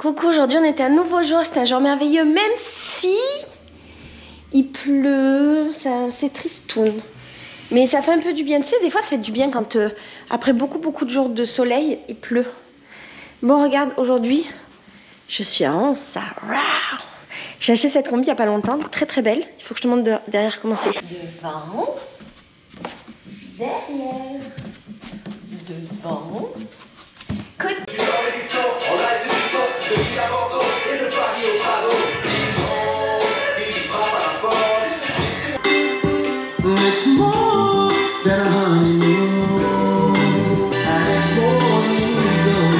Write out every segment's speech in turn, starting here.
Coucou, aujourd'hui on était un nouveau jour, c'est un jour merveilleux, même si il pleut, c'est tristoun. Mais ça fait un peu du bien, tu sais, des fois ça fait du bien quand après beaucoup de jours de soleil, il pleut. Bon, regarde, aujourd'hui, je suis en ça. J'ai acheté cette combi il n'y a pas longtemps, très belle. Il faut que je te montre derrière comment c'est. Devant, derrière, devant, côté. It's more than a honeymoon, and it's more than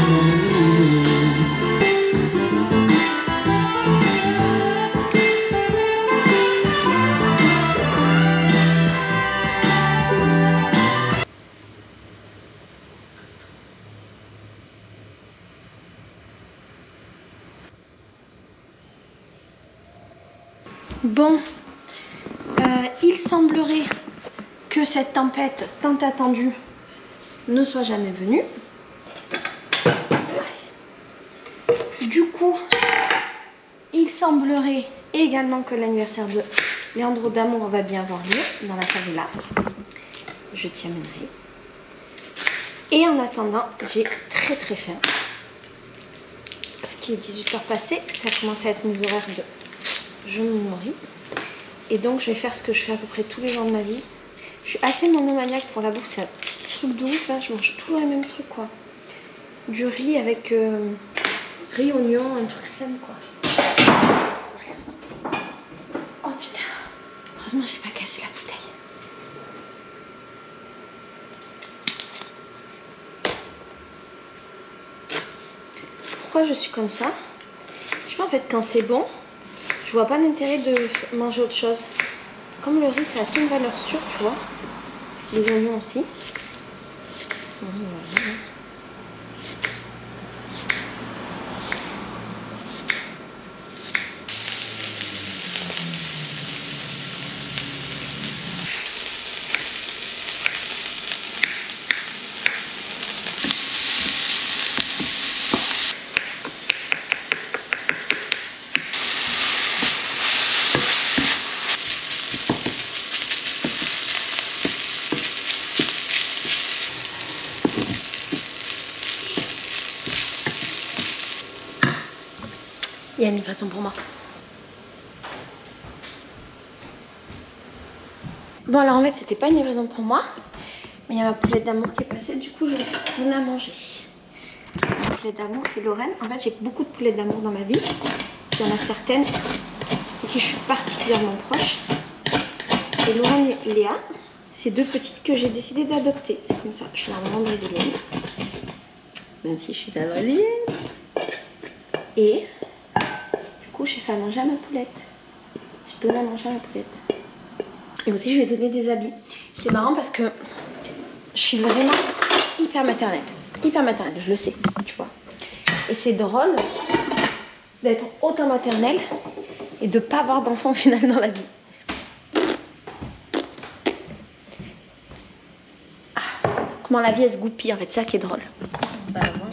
Bon, il semblerait que cette tempête tant attendue ne soit jamais venue. Du coup, il semblerait également que l'anniversaire de Leandro d'amour va bien avoir lieu dans la favela. Je t'y amènerai. Et en attendant, j'ai très faim. Ce qui est 18 h passées, ça commence à être mes horaires de je me nourris. Et donc je vais faire ce que je fais à peu près tous les jours de ma vie. Je suis assez monomaniaque pour la bouffe, c'est un truc de ouf, hein. Je mange toujours les mêmes trucs quoi. Du riz avec riz, oignon, un truc sain quoi. Oh putain, heureusement j'ai pas cassé la bouteille. Pourquoi je suis comme ça? Je sais pas en fait, quand c'est bon, je vois pas l'intérêt de manger autre chose. Comme le riz, c'est assez une valeur sûre, tu vois. Les oignons aussi. Il y a une livraison pour moi. Bon alors en fait c'était pas une livraison pour moi, mais il y a ma poulette d'amour qui est passée, du coup je vais retourner à manger. Ma poulette d'amour c'est Lorraine. En fait j'ai beaucoup de poulettes d'amour dans ma vie. Il y en a certaines pour qui je suis particulièrement proche. Et Lorraine et Léa, c'est deux petites que j'ai décidé d'adopter. C'est comme ça, je suis la maman brésilienne. Même si je suis la brésilienne. Et j'ai fait à manger à ma poulette. J'ai donné à manger à ma poulette. Et aussi je lui ai donné des habits. C'est marrant parce que je suis vraiment hyper maternelle. Hyper maternelle, je le sais, tu vois. Et c'est drôle d'être autant maternelle et de ne pas avoir d'enfant au final dans la vie. Ah, comment la vie elle se goupille en fait, c'est ça qui est drôle. On va manger.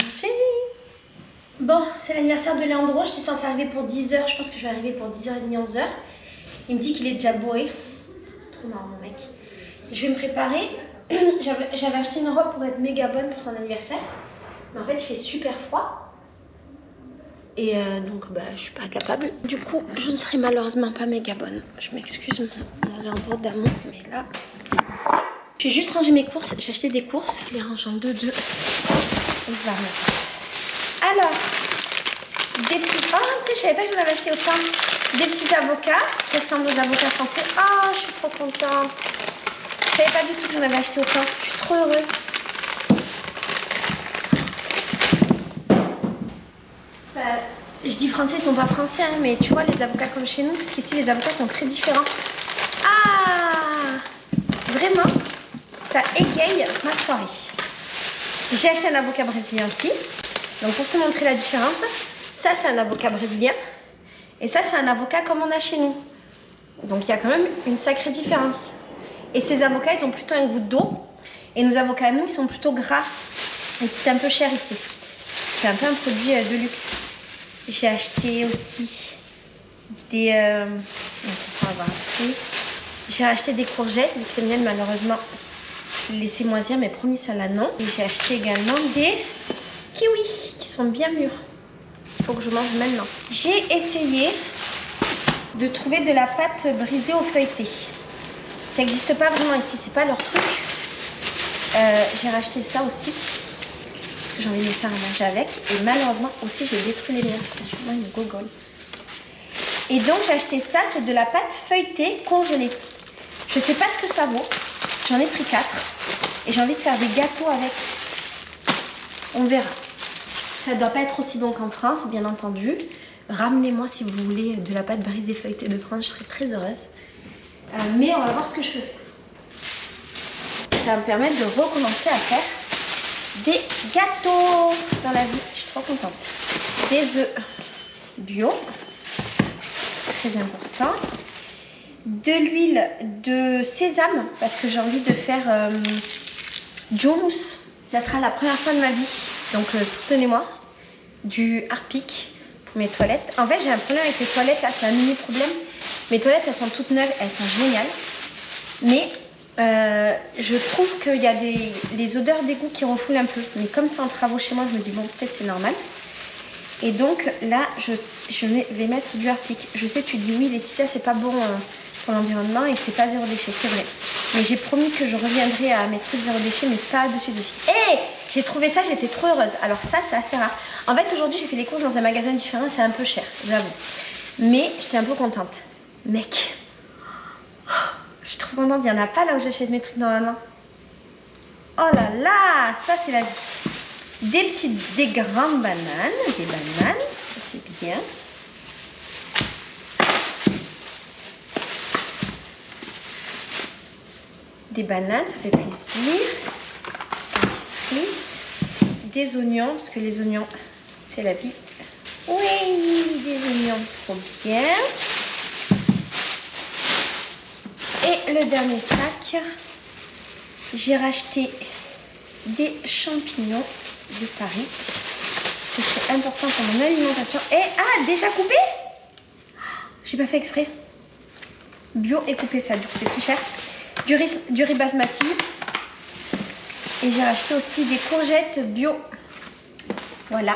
Bon, c'est l'anniversaire de Leandro, j'étais censée arriver pour 10 h, je pense que je vais arriver pour 10h30, 11 h. Il me dit qu'il est déjà bourré. Trop marrant mon mec. Je vais me préparer. J'avais acheté une robe pour être méga bonne pour son anniversaire. Mais en fait il fait super froid. Et donc bah je suis pas capable. Du coup je ne serai malheureusement pas méga bonne. Je m'excuse mon Leandro d'amour, mais là... J'ai juste rangé mes courses, j'ai acheté des courses. Je les range en deux. Alors, des petits... Oh, je savais pas que j'en avais acheté autant. Des petits avocats qui ressemblent aux avocats français. Oh, je suis trop contente. Je savais pas du tout que j'en avais acheté autant. Je suis trop heureuse. Je dis français, ils sont pas français, hein, mais tu vois, les avocats comme chez nous, parce qu'ici, les avocats sont très différents. Ah, vraiment, ça égaye ma soirée. J'ai acheté un avocat brésilien aussi. Donc pour te montrer la différence, ça c'est un avocat brésilien et ça c'est un avocat comme on a chez nous. Donc il y a quand même une sacrée différence. Et ces avocats ils ont plutôt un goût d'eau et nos avocats nous ils sont plutôt gras et c'est un peu cher ici. C'est un peu un produit de luxe. J'ai acheté aussi des... J'ai acheté des courgettes, vu que les miennes malheureusement laissées moisir, mais promis ça là non. Et j'ai acheté également des kiwis qui sont bien mûrs. Il faut que je mange maintenant. J'ai essayé de trouver de la pâte brisée au feuilleté. Ça n'existe pas vraiment ici, c'est pas leur truc. J'ai racheté ça aussi. J'ai envie de me faire à manger avec. Et malheureusement aussi j'ai détruit les miens. Franchement ils me gogolent. Et donc j'ai acheté ça, c'est de la pâte feuilletée congelée. Je sais pas ce que ça vaut. J'en ai pris 4. Et j'ai envie de faire des gâteaux avec. On verra. Ça ne doit pas être aussi bon qu'en France, bien entendu. Ramenez-moi si vous voulez de la pâte brisée feuilletée de France, je serai très heureuse. Mais on va voir ce que je fais. Ça va me permettre de recommencer à faire des gâteaux dans la vie. Je suis trop contente. Des œufs bio. Très important. De l'huile de sésame parce que j'ai envie de faire du houmous. Ça sera la première fois de ma vie. Donc soutenez-moi. Du Harpic pour mes toilettes. En fait j'ai un problème avec les toilettes là, c'est un mini problème. Mes toilettes elles sont toutes neuves, elles sont géniales. Mais je trouve qu'il y a des odeurs d'égout qui refoulent un peu. Mais comme c'est en travaux chez moi, je me dis bon peut-être c'est normal. Et donc là je vais mettre du Harpic. Je sais tu dis oui Laetitia c'est pas bon pour l'environnement et c'est pas zéro déchet, c'est vrai. Mais j'ai promis que je reviendrai à mes trucs zéro déchet mais pas dessus. Hé, j'ai trouvé ça, j'étais trop heureuse. Alors ça c'est assez rare. En fait aujourd'hui j'ai fait des courses dans un magasin différent, c'est un peu cher, j'avoue. Mais j'étais un peu contente. Mec, je suis trop contente, il n'y en a pas là où j'achète mes trucs normalement. Oh là là, ça c'est la vie. Des grandes bananes, ça c'est bien. Des bananes, ça fait plaisir. Des oignons, parce que les oignons, c'est la vie. Oui, des oignons, trop bien. Et le dernier sac, j'ai racheté des champignons de Paris. Parce que c'est important pour mon alimentation. Et, ah, déjà coupé? J'ai pas fait exprès. Bio et coupé, ça a dû coûter plus cher. Du riz basmati. Et j'ai acheté aussi des courgettes bio. Voilà.